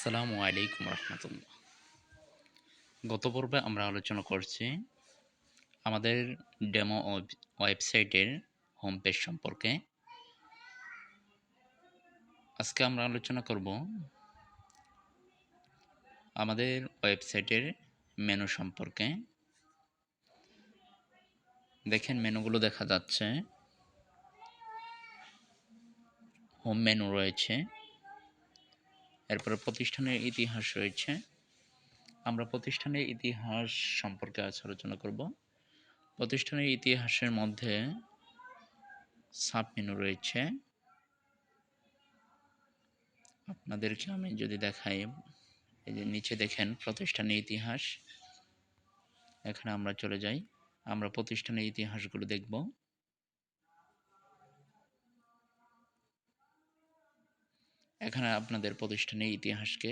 আসসালামু আলাইকুম রহমতুল্লাহ। গত পর্বে আমরা আলোচনা করছি আমাদের ডেমো ওয়েবসাইটের হোম পেজ সম্পর্কে। আজকে আমরা আলোচনা করব আমাদের ওয়েবসাইটের মেনু সম্পর্কে। দেখেন মেনুগুলো দেখা যাচ্ছে। হোম মেনু রয়েছে, এরপরে প্রতিষ্ঠানের ইতিহাস রয়েছে। আমরা প্রতিষ্ঠানের ইতিহাস সম্পর্কে আজ আলোচনা করব। প্রতিষ্ঠানের ইতিহাসের মধ্যে সাব মেনু রয়েছে। আপনাদেরকে আমি যদি দেখাই, এই যে নিচে দেখেন প্রতিষ্ঠানের ইতিহাস। এখানে আমরা চলে যাই, আমরা প্রতিষ্ঠানের ইতিহাসগুলো দেখব। এখানে আপনাদের প্রতিষ্ঠানের ইতিহাসকে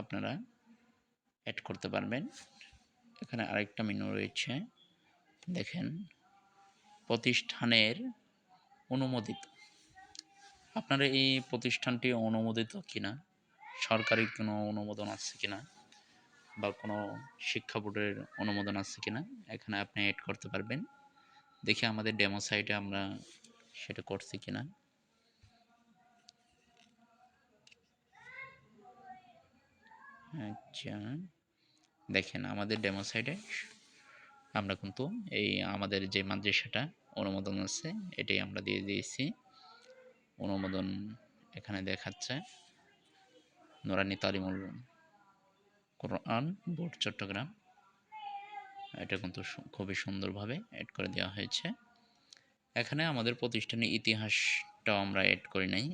আপনারা অ্যাড করতে পারবেন। এখানে আরেকটা মেনু রয়েছে, দেখেন প্রতিষ্ঠানের অনুমোদিত। আপনারা এই প্রতিষ্ঠানটি অনুমোদিত কিনা, সরকারি কোনো অনুমোদন আছে কিনা, বা কোনো শিক্ষা বোর্ডের অনুমোদন আছে কিনা এখানে আপনি অ্যাড করতে পারবেন। দেখি আমাদের ডেমো সাইটে আমরা সেটা করছি কিনা। আচ্ছা, দেখেন আমাদের ডেমো সাইটে আমরা কিন্তু এই আমাদের যে মাদ্রাসাটা অনুমোদন আছে এটাই আমরা দিয়ে দিয়েছি। অনুমোদন এখানে দেখাচ্ছে নুরানি তালিমুল কোরআন বোর্ড চট্টগ্রাম। এটা কিন্তু খুবই সুন্দরভাবে অ্যাড করে দেওয়া হয়েছে। এখানে আমাদের প্রতিষ্ঠানের ইতিহাসটাও আমরা অ্যাড করি নাই,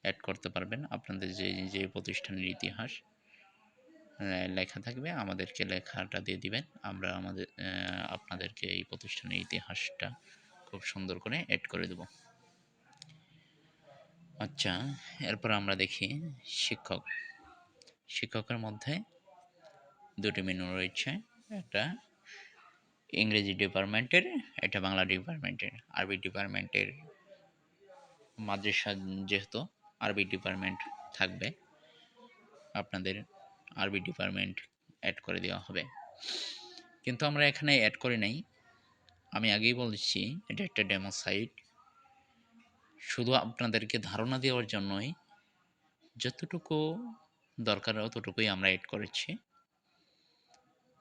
অ্যাড করতে পারবেন। আপনাদের যে যে প্রতিষ্ঠানের ইতিহাস লেখা থাকবে আমাদেরকে লেখাটা দিয়ে দিবেন, আমরা আপনাদেরকে এই প্রতিষ্ঠানের ইতিহাসটা খুব সুন্দর করে অ্যাড করে দেব। আচ্ছা, এরপর আমরা দেখি শিক্ষকের মধ্যে দুটি মেনু রয়েছে, একটা ইংরেজি ডিপার্টমেন্টের, একটা বাংলা ডিপার্টমেন্টের। আরবি ডিপার্টমেন্টের মাদ্রাসা যেহেতু আরবি ডিপার্টমেন্ট থাকবে, আপনাদের আরবি ডিপার্টমেন্ট অ্যাড করে দেওয়া হবে। কিন্তু আমরা এখানে অ্যাড করি নাই, আমি আগেই বলেছি এটা একটা ডেমো সাইট। শুধু আপনাদেরকে ধারণা দেওয়ার জন্যই যতটুকু দরকার অতটুকুই আমরা অ্যাড করেছি।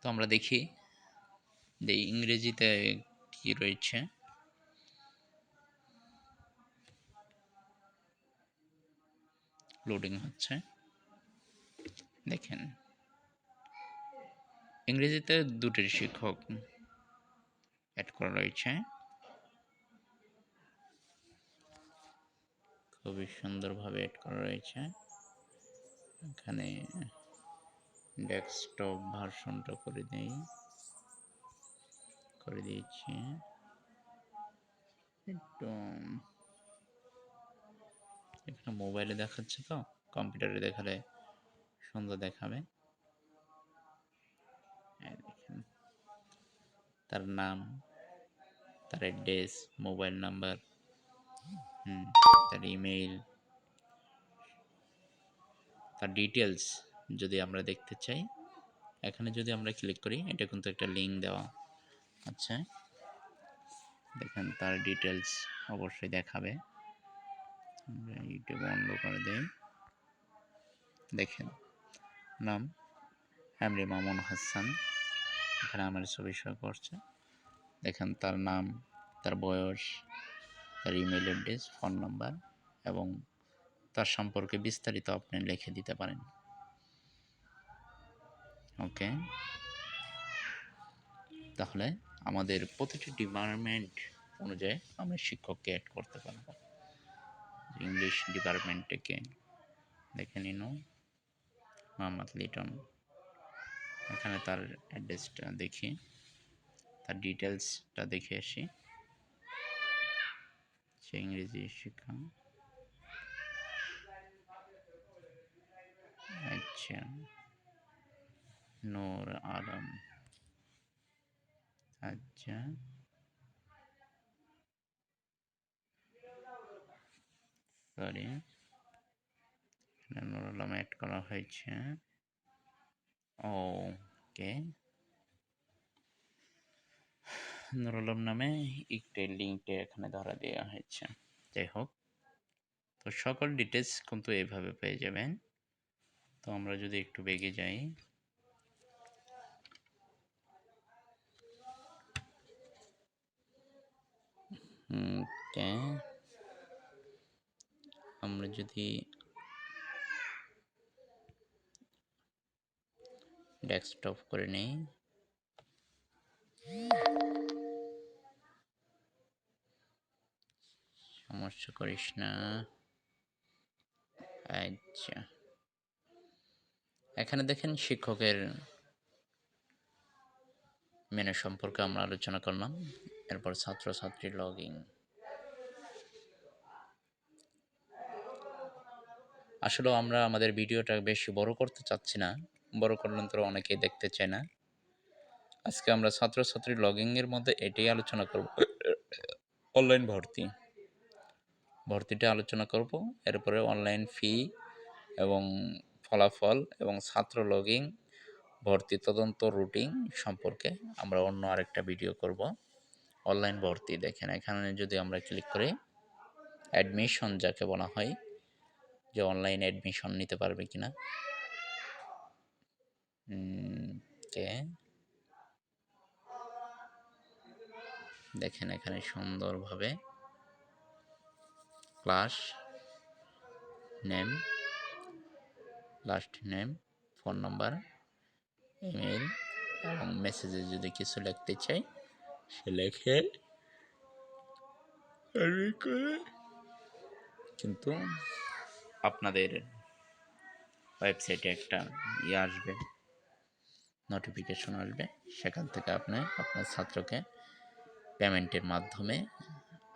তো আমরা দেখি যে ইংরেজিতে কি রয়েছে। লোডিং হচ্ছে, দেখেন ইংরেজিতে দুটির শিক্ষক অ্যাড করা রয়েছে, খুবই সুন্দরভাবে অ্যাড করা রয়েছে। এখানে ডেস্কটপ ভার্সনটা করে দিয়েছি একটু। এখানে মোবাইলে দেখাচ্ছে, তো কম্পিউটারে দেখালে সুন্দর দেখাবে। দেখেন তার নাম, তার অ্যাড্রেস, মোবাইল নাম্বার, তার ইমেইল, তার ডিটেলস যদি আমরা দেখতে চাই, এখানে যদি আমরা ক্লিক করি, এটা কিন্তু একটা লিঙ্ক দেওয়া। আচ্ছা, দেখেন তার ডিটেলস অবশ্যই দেখাবে। আমরা ইউটিউব বন্ধ করে দেই। দেখেন নাম হ্যামরি মামুন হাসান, এখানে আমার ছবি শো করছে। দেখেন তার নাম, তার বয়স, তার ইমেল অ্যাড্রেস, ফোন নাম্বার এবং তার সম্পর্কে বিস্তারিত আপনি লিখে দিতে পারেন। ওকে, তাহলে আমাদের প্রতিটি ডিপার্টমেন্ট অনুযায়ী আমরা শিক্ষককে অ্যাড করতে পারব। ইংলিশ ডিপার্টমেন্ট থেকে দেখে নিন মোহাম্মদ লিটন, এখানে তার অ্যাড্রেসটা দেখি, তার ডিটেলসটা দেখে আসি। সে ইংরেজি শিক্ষা। আচ্ছা, নূর আলম। আচ্ছা, সরি নুরুল আলম অ্যাড করা হয়েছে। ওকে, নুরুল আলম নামে একটা লিঙ্কটা এখানে ধরা দেওয়া হয়েছে। যাই হোক, তো সকল ডিটেলস কিন্তু এইভাবে পেয়ে যাবেন। তো আমরা যদি একটু বেগে যাই, ওকে, আমরা যদি ডেস্কটপ করে নেই, সমস্যা করিস না। আচ্ছা, এখানে দেখেন শিক্ষকের মেনু সম্পর্কে আমরা আলোচনা করলাম। এরপর ছাত্রছাত্রী লগইন। আসলেও আমরা আমাদের ভিডিওটা বেশি বড় করতে চাচ্ছি না, বড় করলে তো অনেকেই দেখতে চায় না। আজকে আমরা ছাত্রছাত্রী লগইনের মধ্যে এটাই আলোচনা করব, অনলাইন ভর্তিটা আলোচনা করব। এরপরে অনলাইন ফি এবং ফলাফল এবং ছাত্র লগইন ভর্তি তদন্ত রুটিন সম্পর্কে আমরা অন্য আরেকটা ভিডিও করব। অনলাইন ভর্তি দেখেন, এখানে যদি আমরা ক্লিক করি, অ্যাডমিশন যাকে বলা হয়, যে অনলাইন অ্যাডমিশন নিতে পারবে কিনা, কে দেখেন এখানে সুন্দরভাবে class name, last name, phone number, email এবং মেসেজে যদি কিছু লিখতে চাই সে লেখে কিন্তু আপনাদের ওয়েবসাইটে একটা আসবে, নোটিফিকেশন আসবে, সেখান থেকে আপনি আপনার ছাত্রকে পেমেন্টের মাধ্যমে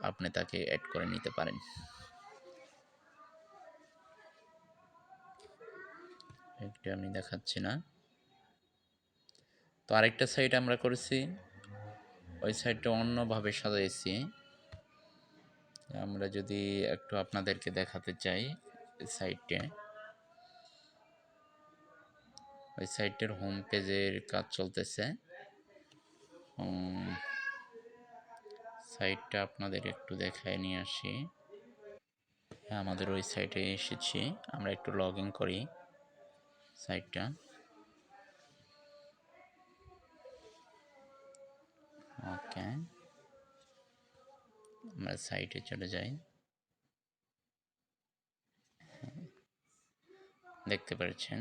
আপনি তাকে অ্যাড করে নিতে পারেন। এটা আমি দেখাচ্ছি না। তো আরেকটা সাইট আমরা করেছি, ওই সাইটটা অন্যভাবে সাজাইছি। আমরা যদি একটু আপনাদেরকে দেখাতে চাই, সাইটে ওই সাইটের হোম পেজের কাজ চলতেছে। সাইটটা আপনাদের একটু দেখায় নিয়ে আসি। হ্যাঁ, আমাদের ওই সাইটে এসেছি, আমরা একটু লগ ইন করি সাইটটা। ওকে, আমরা সাইটে চলে যাই। দেখতে পাচ্ছেন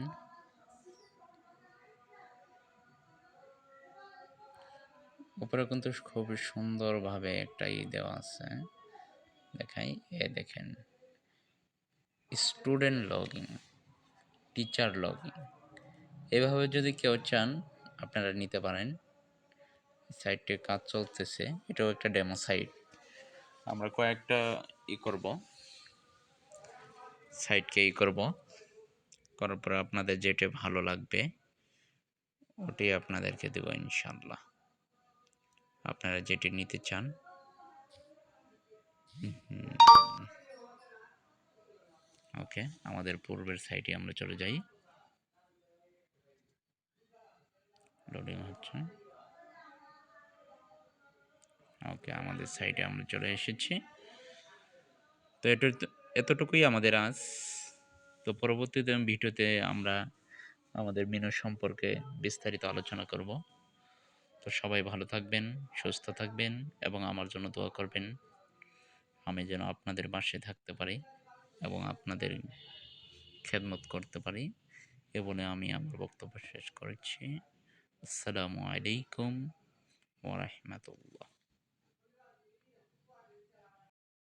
উপরে কিন্তু খুব সুন্দরভাবে একটা দেওয়া আছে, দেখাই, দেখেন স্টুডেন্ট লগইন, টিচার লগইন। এভাবে যদি কেউ চান আপনারা নিতে পারেন। সাইটটির কাজ চলতেছে, এটাও একটা ডেমো সাইট। আমরা কয়েকটা করব, সাইটকে করব, করার পরে আপনাদের যেটা ভালো লাগবে ওটাই আপনাদেরকে দেবো ইনশাল্লাহ। আপনারা যেটি নিতে চান। ওকে, আমাদের পূর্বের সাইটে আমরা চলে যাই। লোডিং হচ্ছে। ওকে, আমাদের সাইটে আমরা চলে এসেছি। তো এতটুকুই আমাদের আজ। তো পরবর্তীতে ভিডিওতে আমরা আমাদের মেনু সম্পর্কে বিস্তারিত আলোচনা করব। তো সবাই ভালো থাকবেন, সুস্থ থাকবেন এবং আমার জন্য দোয়া করবেন, আমি যেন আপনাদের পাশে থাকতে পারি এবং আপনাদের খেদমত করতে পারি। এ বলে আমি আমার বক্তব্য শেষ করেছি। আসসালামু আলাইকুম ওয়া রাহমাতুল্লাহ।